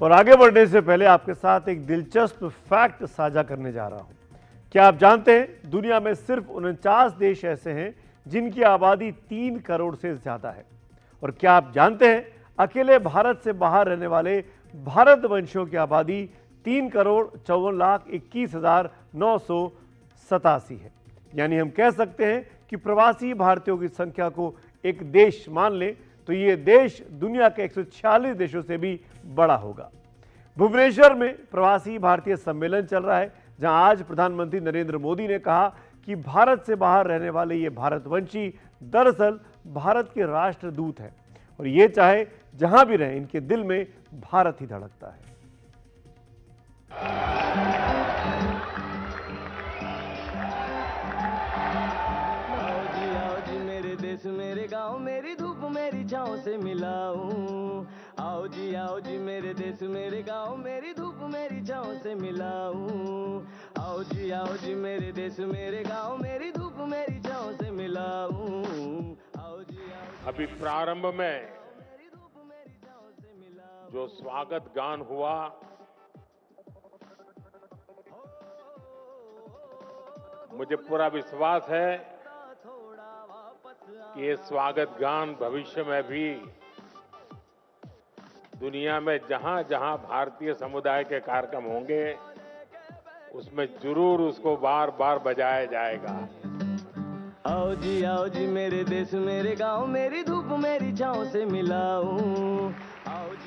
और आगे बढ़ने से पहले आपके साथ एक दिलचस्प फैक्ट साझा करने जा रहा हूं। क्या आप जानते हैं दुनिया में सिर्फ 49 देश ऐसे हैं जिनकी आबादी 3 करोड़ से ज्यादा है? और क्या आप जानते हैं अकेले भारत से बाहर रहने वाले भारतवंशियों की आबादी 3,54,21,987 है। यानी हम कह सकते हैं कि प्रवासी भारतीयों की संख्या को एक देश मान लें तो ये देश दुनिया के 146 देशों से भी बड़ा होगा। भुवनेश्वर में प्रवासी भारतीय सम्मेलन चल रहा है, जहां आज प्रधानमंत्री नरेंद्र मोदी ने कहा कि भारत से बाहर रहने वाले ये भारतवंशी दरअसल भारत के राष्ट्रदूत हैं और ये चाहे जहां भी रहें इनके दिल में भारत ही धड़कता है। आओ जी मेरे देश मेरे गांव मेरी धूप मेरी छाँव से मिलाऊं। आओ जी मेरे देश मेरे गांव मेरी धूप मेरी छाँव से मिलाऊं। आओ जी मेरे देश मेरे गांव मेरी धूप मेरी छाँव से मिलाऊं। आओ जी अभी प्रारंभ में मेरी धूप मेरी छाँव से मिलाऊं। जो स्वागत गान हुआ, मुझे पूरा विश्वास है कि ये स्वागत गान भविष्य में भी दुनिया में जहां जहां भारतीय समुदाय के कार्यक्रम होंगे उसमें जरूर उसको बार बार बजाया जाएगा। आओ जी मेरे देश मेरे गांव मेरी धूप मेरी छाँव से मिलाऊं।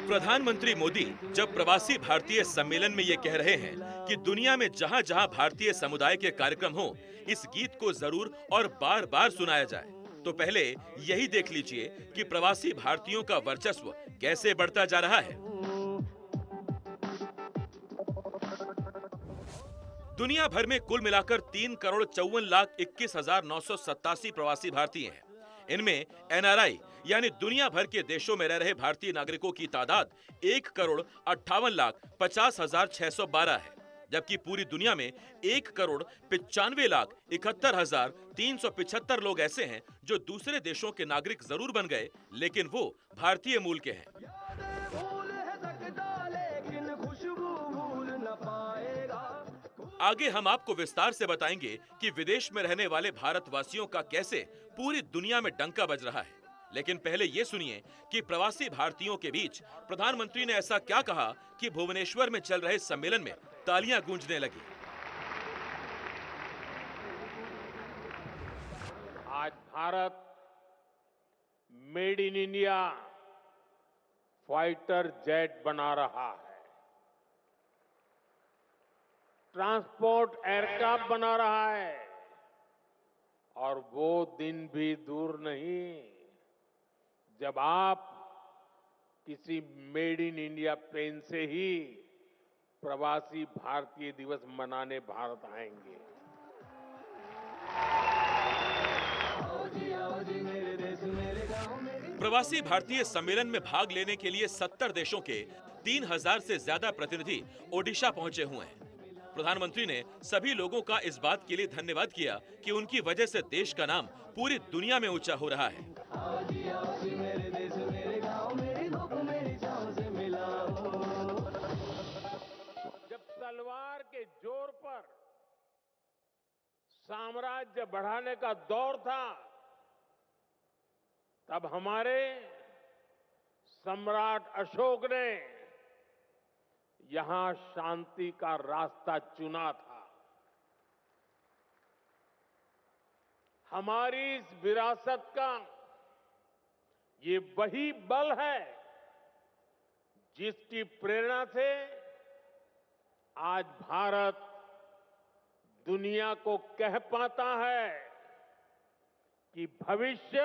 प्रधानमंत्री मोदी जब प्रवासी भारतीय सम्मेलन में ये कह रहे हैं कि दुनिया में जहां जहां भारतीय समुदाय के कार्यक्रम हो इस गीत को जरूर और बार बार सुनाया जाए, तो पहले यही देख लीजिए कि प्रवासी भारतीयों का वर्चस्व कैसे बढ़ता जा रहा है। दुनिया भर में कुल मिलाकर 3,54,21,987 प्रवासी भारतीय हैं। इनमें एनआरआई यानी दुनिया भर के देशों में रह रहे भारतीय नागरिकों की तादाद 1,58,50,612 है, जबकि पूरी दुनिया में 1,95,71,375 लोग ऐसे हैं जो दूसरे देशों के नागरिक जरूर बन गए लेकिन वो भारतीय मूल के हैं। आगे हम आपको विस्तार से बताएंगे कि विदेश में रहने वाले भारतवासियों का कैसे पूरी दुनिया में डंका बज रहा है, लेकिन पहले ये सुनिए कि प्रवासी भारतीयों के बीच प्रधानमंत्री ने ऐसा क्या कहा कि भुवनेश्वर में चल रहे सम्मेलन में तालियां गूंजने लगी। आज Bharat made in India fighter jet बना रहा है, ट्रांसपोर्ट एयरक्राफ्ट बना रहा है और वो दिन भी दूर नहीं जब आप किसी मेड इन इंडिया प्लेन से ही प्रवासी भारतीय दिवस मनाने भारत आएंगे। प्रवासी भारतीय सम्मेलन में भाग लेने के लिए 70 देशों के 3,000 से ज्यादा प्रतिनिधि ओडिशा पहुंचे हुए हैं। प्रधानमंत्री ने सभी लोगों का इस बात के लिए धन्यवाद किया कि उनकी वजह से देश का नाम पूरी दुनिया में ऊंचा हो रहा है। जब तलवार के जोर पर साम्राज्य बढ़ाने का दौर था, तब हमारे सम्राट अशोक ने यहां शांति का रास्ता चुना था। हमारी इस विरासत का ये वही बल है जिसकी प्रेरणा से आज भारत दुनिया को कह पाता है कि भविष्य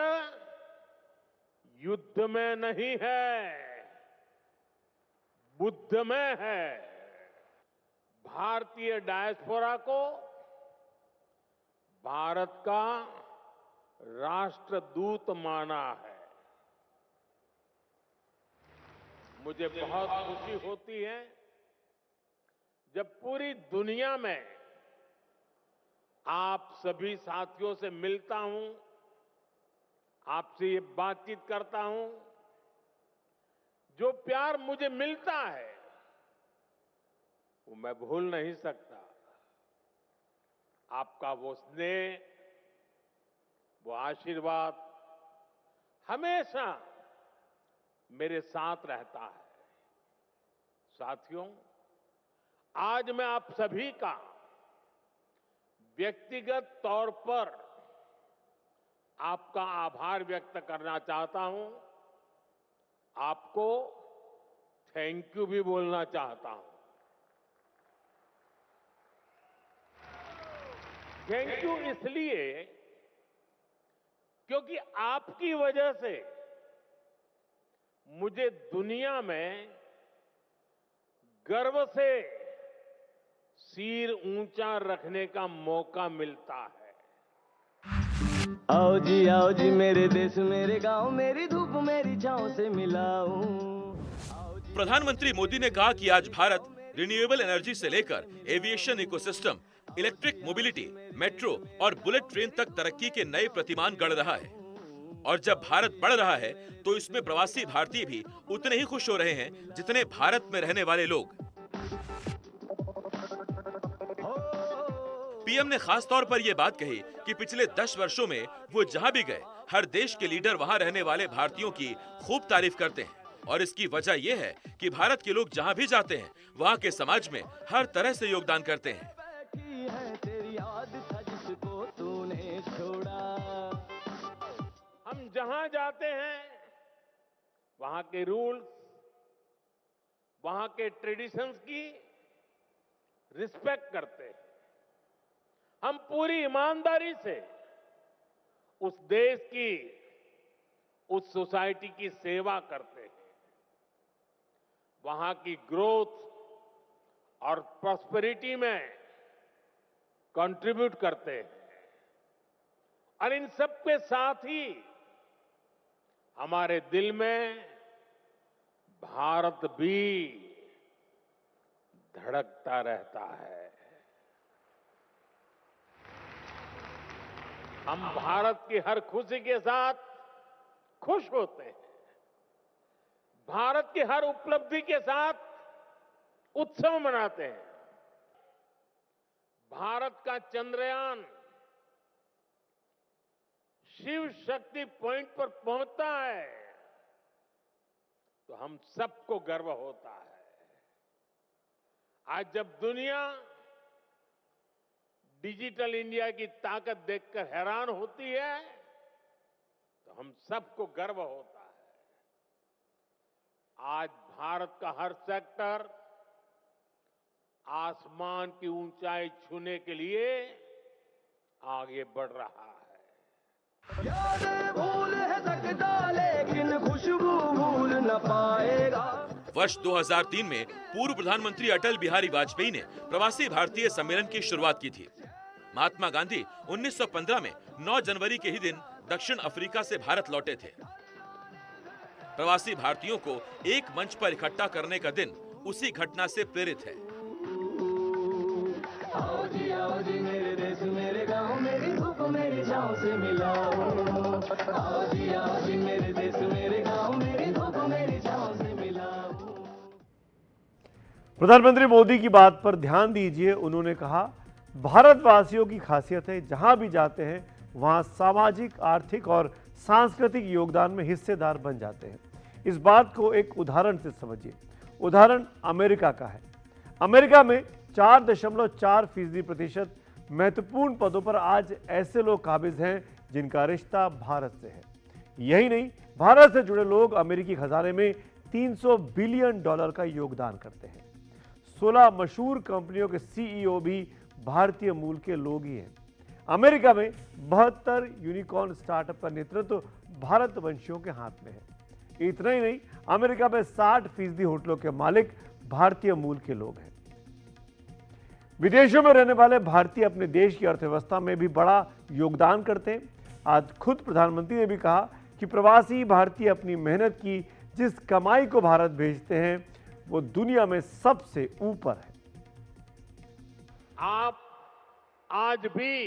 युद्ध में नहीं है, बुद्ध में है। भारतीय डायस्पोरा को भारत का राष्ट्रदूत माना है। मुझे बहुत खुशी होती है जब पूरी दुनिया में आप सभी साथियों से मिलता हूं, आपसे ये बातचीत करता हूं। जो प्यार मुझे मिलता है वो मैं भूल नहीं सकता। आपका वो स्नेह, वो आशीर्वाद हमेशा मेरे साथ रहता है। साथियों, आज मैं आप सभी का व्यक्तिगत तौर पर आपका आभार व्यक्त करना चाहता हूं। आपको थैंक यू भी बोलना चाहता हूं। थैंक यू इसलिए क्योंकि आपकी वजह से मुझे दुनिया में गर्व से सिर ऊंचा रखने का मौका मिलता है। आओ जी मेरे देश मेरे गांव, मेरी धूप मेरी छांव से मिलाऊं। प्रधानमंत्री मोदी ने कहा कि आज भारत रिन्यूएबल एनर्जी से लेकर aviation ecosystem, electric mobility, metro और बुलेट ट्रेन तक तरक्की के नए प्रतिमान गढ़ रहा है। और जब भारत बढ़ रहा है तो इसमें प्रवासी भारतीय भी उतने ही खुश हो रहे हैं जितने भारत में रहने वाले लोग। पीएम ने खास तौर पर यह बात कही कि पिछले 10 वर्षों में वो जहां भी गए, हर देश के लीडर वहां रहने वाले भारतीयों की खूब तारीफ करते हैं। और इसकी वजह यह है कि भारत के लोग जहां भी जाते हैं वहां के समाज में हर तरह से योगदान करते हैं। हम जहां जाते हैं वहां के रूल्स, वहां के ट्रेडिशंस की रिस्पेक्ट करते हैं। हम पूरी ईमानदारी से उस देश की, उस सोसाइटी की सेवा करते हैं। वहां की ग्रोथ और प्रॉस्पेरिटी में कंट्रीब्यूट करते हैं। और इन सब के साथ ही हमारे दिल में भारत भी धड़कता रहता है। हम भारत की हर खुशी के साथ खुश होते हैं। भारत की हर उपलब्धि के साथ उत्सव मनाते हैं। भारत का चंद्रयान शिव शक्ति पॉइंट पर पहुंचता है तो हम सबको गर्व होता है। आज जब दुनिया डिजिटल इंडिया की ताकत देखकर हैरान होती है तो हम सबको गर्व होता है। आज भारत का हर सेक्टर आसमान की ऊंचाई छूने के लिए आगे बढ़ रहा है। याद भूल है सकता लेकिन खुशबू भूल न पाएगा। वर्ष 2003 में पूर्व प्रधानमंत्री अटल बिहारी वाजपेयी ने प्रवासी भारतीय सम्मेलन की शुरुआत की थी। महात्मा गांधी 1915 में 9 जनवरी के ही दिन दक्षिण अफ्रीका से भारत लौटे थे। प्रवासी भारतीयों को एक मंच पर इकट्ठा करने का दिन उसी घटना से प्रेरित है। आओ जी मेरे देश मेरे गांव, मेरी धूप मेरी छांव से मिलाओ। आओ जी मेरे देश मेरे गांव, मेरी धूप मेरी छांव से मिलाओ। प्रधानमंत्री मोदी की बात पर ध्यान दीजिए। उन्होंने कहा, भारतवासियों की खासियत है जहां भी जाते हैं वहां सामाजिक, आर्थिक और सांस्कृतिक योगदान में हिस्सेदार बन जाते हैं। इस बात को एक उदाहरण से समझिए। उदाहरण अमेरिका का है। अमेरिका में 4.4% महत्वपूर्ण पदों पर आज ऐसे लोग काबिज हैं जिनका रिश्ता भारत से है। यही नहीं, भारत से जुड़े लोग अमेरिकी खजाने में $300 बिलियन का योगदान करते हैं। 16 मशहूर कंपनियों के सीईओ भी भारतीय मूल के लोग ही हैं। अमेरिका में 72 यूनिकॉर्न स्टार्टअप का नेतृत्व भारतवंशियों के हाथ में है। इतना ही नहीं, अमेरिका में 60% होटलों के मालिक भारतीय मूल के लोग हैं। विदेशों में रहने वाले भारतीय अपने देश की अर्थव्यवस्था में भी बड़ा योगदान करते हैं। आज खुद प्रधानमंत्री ने भी कहा कि प्रवासी भारतीय अपनी मेहनत की जिस कमाई को भारत भेजते हैं वो दुनिया में सबसे ऊपर है। आप आज भी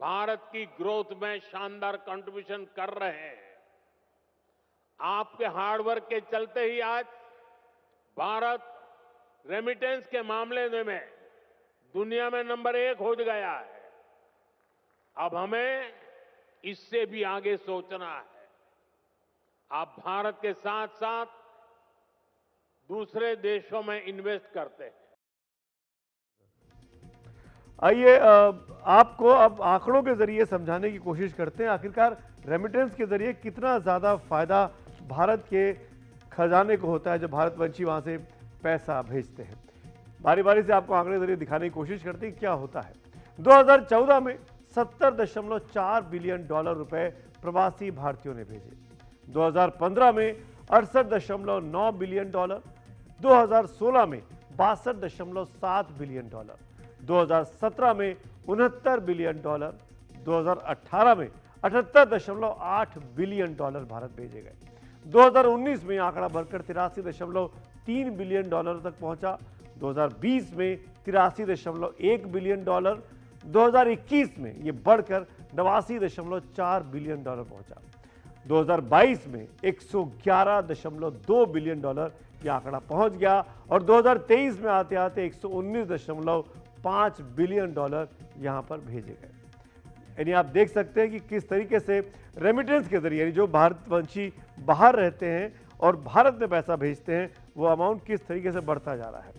भारत की ग्रोथ में शानदार कंट्रीब्यूशन कर रहे हैं। आपके हार्डवर्क के चलते ही आज भारत रेमिटेंस के मामले में दुनिया में नंबर 1 हो गया है। अब हमें इससे भी आगे सोचना है। आप भारत के साथ साथ दूसरे देशों में इन्वेस्ट करते हैं। आइए आपको अब आंकड़ों के जरिए समझाने की कोशिश करते हैं आखिरकार रेमिटेंस के जरिए कितना ज़्यादा फायदा भारत के खजाने को होता है जब भारतवंशी वहाँ से पैसा भेजते हैं। बारी बारी से आपको आंकड़े के जरिए दिखाने की कोशिश करते हैं क्या होता है। 2014 में 70.4 बिलियन डॉलर रुपए प्रवासी भारतीयों ने भेजे। 2015 में 68.9 बिलियन डॉलर, 2016 में 62.7 बिलियन डॉलर, 2017 में 69 बिलियन डॉलर, 2018 में 78.8 बिलियन डॉलर भारत भेजे गए। 2019 में आंकड़ा बढ़कर 83.3 बिलियन डॉलर तक पहुंचा। 2020 में 83.1 बिलियन डॉलर, 2021 में ये बढ़कर 89.4 बिलियन डॉलर पहुंचा। 2022 में 111.2 बिलियन डॉलर ये आंकड़ा पहुंच गया और 2023 में आते आते 119.5 बिलियन डॉलर यहां पर भेजे गए। यानी आप देख सकते हैं कि किस तरीके से रेमिटेंस के जरिए जो भारतवंशी बाहर रहते हैं और भारत में पैसा भेजते हैं वो अमाउंट किस तरीके से बढ़ता जा रहा है।